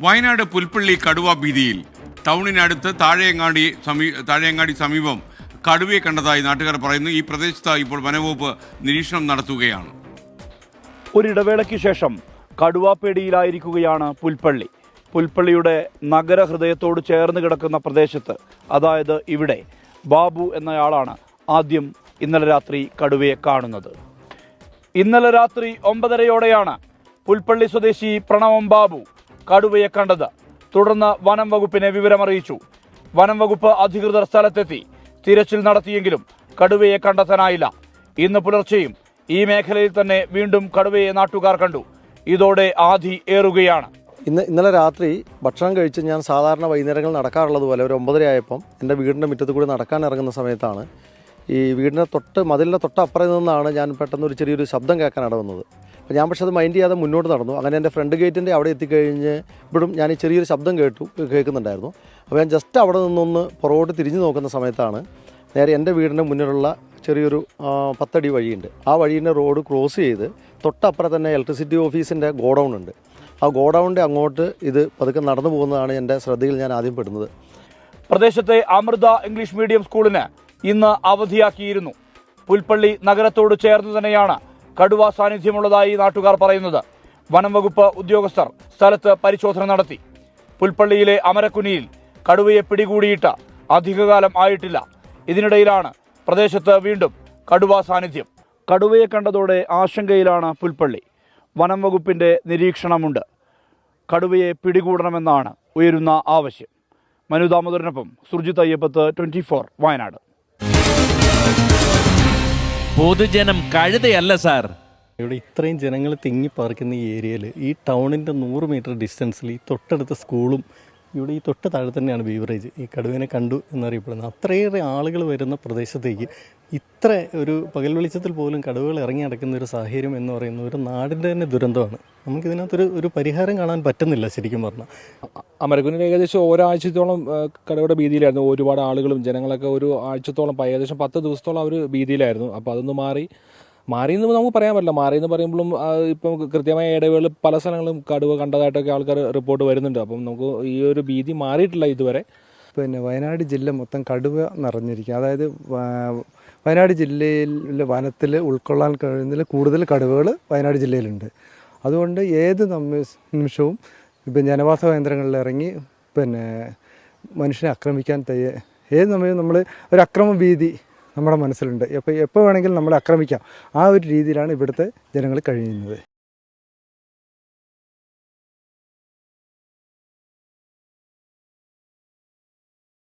വയനാട് പുൽപ്പള്ളി കടുവ ഭീതിയിൽ ടൗണിനടുത്ത് താഴെയങ്ങാടി സമീപം കടുവയെ കണ്ടതായി നാട്ടുകാർ പറയുന്നു. ഈ പ്രദേശത്ത് ഇപ്പോൾ വനവകുപ്പ് നിരീക്ഷണം നടത്തുകയാണ്. ഒരിടവേളയ്ക്ക് ശേഷം കടുവാപ്പേടിയിലായിരിക്കുകയാണ് പുൽപ്പള്ളി. പുൽപ്പള്ളിയുടെ നഗരഹൃദയത്തോട് ചേർന്ന് കിടക്കുന്ന പ്രദേശത്ത്, അതായത് ഇവിടെ, ബാബു എന്നയാളാണ് ആദ്യം ഇന്നലെ രാത്രി കടുവയെ കാണുന്നത്. ഇന്നലെ രാത്രി 9:30 പുൽപ്പള്ളി സ്വദേശി പ്രണവം ബാബു കടുവയെ കണ്ടത്. തുടർന്ന് വനം വകുപ്പിനെ വിവരമറിയിച്ചു. വനം വകുപ്പ് അധികൃതർ സ്ഥലത്തെത്തി തിരച്ചിൽ നടത്തിയെങ്കിലും കടുവയെ കണ്ടെത്താനായില്ല. ഇന്ന് പുലർച്ചെയും ഈ മേഖലയിൽ തന്നെ വീണ്ടും കടുവയെ നാട്ടുകാർ കണ്ടു. ഇതോടെ ആധി ഏറുകയാണ്. ഇന്നലെ രാത്രി ഭക്ഷണം കഴിച്ച് ഞാൻ സാധാരണ വൈകുന്നേരങ്ങൾ നടക്കാറുള്ളതുപോലെ ഒരു 9:30 ആയപ്പം എൻ്റെ വീടിൻ്റെ മുറ്റത്ത് കൂടി നടക്കാൻ ഇറങ്ങുന്ന സമയത്താണ് ഈ മതിലിൻ്റെ തൊട്ടപ്പുറത്ത് നിന്നാണ് ഞാൻ പെട്ടെന്ന് ഒരു ചെറിയൊരു ശബ്ദം കേൾക്കാനാണ് വന്നത്. അപ്പോൾ ഞാൻ പക്ഷേ അത് മൈൻഡ് ചെയ്യാതെ മുന്നോട്ട് നടന്നു. അങ്ങനെ എൻ്റെ ഫ്രണ്ട് ഗേറ്റിൻ്റെ അവിടെ എത്തിക്കഴിഞ്ഞ് ഇവിടും ഞാൻ ഈ ചെറിയൊരു ശബ്ദം കേൾക്കുന്നുണ്ടായിരുന്നു. അപ്പോൾ ഞാൻ ജസ്റ്റ് അവിടെ നിന്നൊന്ന് പുറകോട്ട് തിരിഞ്ഞു നോക്കുന്ന സമയത്താണ് നേരെ എൻ്റെ വീടിൻ്റെ മുന്നിലുള്ള ചെറിയൊരു 10 അടി വഴിയുണ്ട്. ആ വഴീൻ്റെ റോഡ് ക്രോസ് ചെയ്ത് തൊട്ടപ്പുറം തന്നെ ഇലക്ട്രിസിറ്റി ഓഫീസിൻ്റെ ഗോഡൗൺ ഉണ്ട്. ആ ഗോഡൗണിൻ്റെ അങ്ങോട്ട് ഇത് പതുക്കെ നടന്നു പോകുന്നതാണ് എൻ്റെ ശ്രദ്ധയിൽ ഞാൻ ആദ്യം പെടുന്നത്. പ്രദേശത്തെ അമൃത ഇംഗ്ലീഷ് മീഡിയം സ്കൂളിന് ഇന്ന് അവധിയാക്കിയിരുന്നു. പുൽപ്പള്ളി നഗരത്തോട് ചേർന്ന് തന്നെയാണ് കടുവ സാന്നിധ്യമുള്ളതായി നാട്ടുകാർ പറയുന്നത്. വനം വകുപ്പ് ഉദ്യോഗസ്ഥർ സ്ഥലത്ത് പരിശോധന നടത്തി. പുൽപ്പള്ളിയിലെ അമരക്കുനിയിൽ കടുവയെ പിടികൂടിയിട്ട് അധികകാലം ആയിട്ടില്ല. ഇതിനിടയിലാണ് പ്രദേശത്ത് വീണ്ടും കടുവ സാന്നിധ്യം. കടുവയെ കണ്ടതോടെ ആശങ്കയിലാണ് പുൽപ്പള്ളി. വനം വകുപ്പിന്റെ നിരീക്ഷണമുണ്ട്. കടുവയെ പിടികൂടണമെന്നാണ് ഉയരുന്ന ആവശ്യം. മനു ദാമോദരനൊപ്പം സുർജിത് അയ്യപ്പത്ത്, 24 വയനാട്. പൊതുജനം കഴുതയല്ല സാർ. ഇവിടെ ഇത്രയും ജനങ്ങൾ തിങ്ങിപ്പാർക്കുന്ന ഈ ഏരിയയിൽ, ഈ ടൗണിൻ്റെ 100 മീറ്റർ ഡിസ്റ്റൻസിൽ ഈ തൊട്ടടുത്ത സ്കൂളും ഇവിടെ ഈ തൊട്ട് താഴെ തന്നെയാണ് ബീവറേജ്. ഈ കടുവേനെ കണ്ടു എന്നറിയപ്പെടുന്നത്. അത്രയേറെ ആളുകൾ വരുന്ന പ്രദേശത്തേക്ക് ഇത്ര ഒരു പകൽ വെളിച്ചത്തിൽ പോലും കടുവകൾ ഇറങ്ങി നടക്കുന്ന ഒരു സാഹചര്യം എന്ന് പറയുന്ന ഒരു നാടിൻ്റെ തന്നെ ദുരന്തമാണ്. നമുക്കിതിനകത്തൊരു പരിഹാരം കാണാൻ പറ്റുന്നില്ല ശരിക്കും പറഞ്ഞാൽ. അമരക്കുനിൽ ഏകദേശം ഒരാഴ്ചത്തോളം കടുവയുടെ ഭീതിയിലായിരുന്നു. ഒരുപാട് ആളുകളും ജനങ്ങളൊക്കെ ഒരു ആഴ്ചത്തോളം, ഏകദേശം 10 ദിവസത്തോളം അവർ ഭീതിയിലായിരുന്നു. അപ്പോൾ അതൊന്ന് മാറിയെന്ന് നമുക്ക് പറയാൻ പറ്റില്ല. മാറിയെന്ന് പറയുമ്പോഴും ഇപ്പം കൃത്യമായ ഇടവേള പല സ്ഥലങ്ങളും കടുവ കണ്ടതായിട്ടൊക്കെ ആൾക്കാർ റിപ്പോർട്ട് വരുന്നുണ്ട്. അപ്പം നമുക്ക് ഈ ഒരു ഭീതി മാറിയിട്ടില്ല ഇതുവരെ. പിന്നെ വയനാട് ജില്ല മൊത്തം കടുവ നിറഞ്ഞിരിക്കും. അതായത് വയനാട് ജില്ലയിലെ വനത്തിൽ ഉൾക്കൊള്ളാൻ കഴിയുന്നതിൽ കൂടുതൽ കടുവകൾ വയനാട് ജില്ലയിലുണ്ട്. അതുകൊണ്ട് ഏത് നിമിഷവും ഇപ്പം ജനവാസ കേന്ദ്രങ്ങളിൽ ഇറങ്ങി മനുഷ്യനെ ആക്രമിക്കാൻ ഏത് സമയവും നമ്മൾ ഒരു അക്രമ ഭീതി നമ്മുടെ മനസ്സിലുണ്ട്. എപ്പോൾ വേണമെങ്കിലും നമ്മളെ ആക്രമിക്കാം. ആ ഒരു രീതിയിലാണ് ഇവിടുത്തെ ജനങ്ങൾ കഴിയുന്നത്.